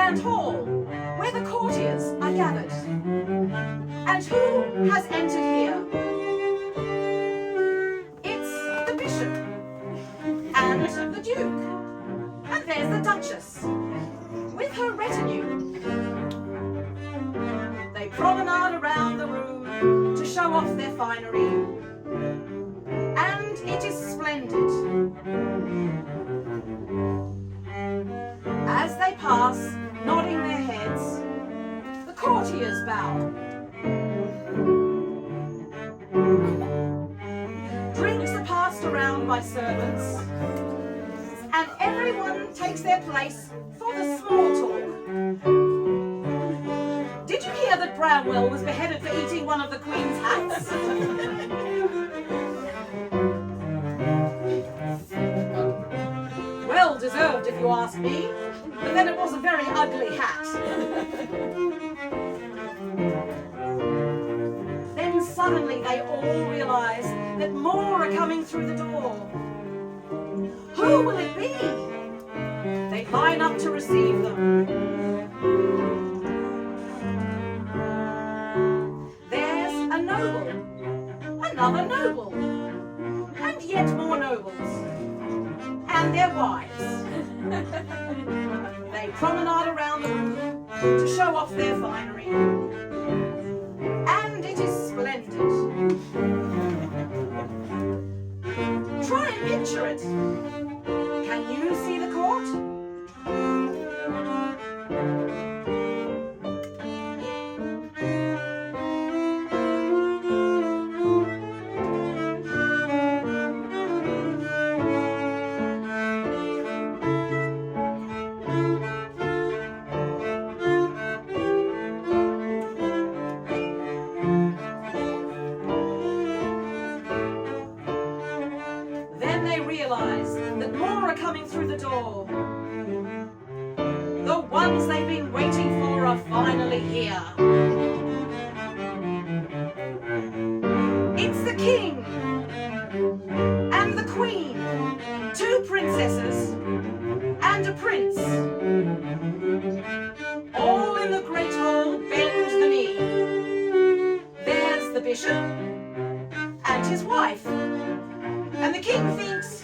grand hall where the courtiers are gathered. And who has entered here? It's the bishop and the duke. And there's the duchess with her retinue. They promenade around the room to show off their finery. And it is splendid. As they pass, nodding their heads, the courtiers bow. Drinks are passed around by servants, and everyone takes their place for the small talk. Did you hear that Bramwell was beheaded for eating one of the Queen's hats? Well deserved, if you ask me, but then it was a very ugly hat. Then suddenly they all realise that more are coming through the door. Who will it be? They line up to receive them. There's a noble, another noble, and yet more nobles, and their wives. They promenade around the room to show off their finery. And it is splendid. Try and picture it. Can you see the court? Then they realise that more are coming through the door. The ones they've been waiting for are finally here. It's the king and the queen, two princesses and a prince. All in the great hall bend the knee. There's the bishop and his wife. And the king thinks,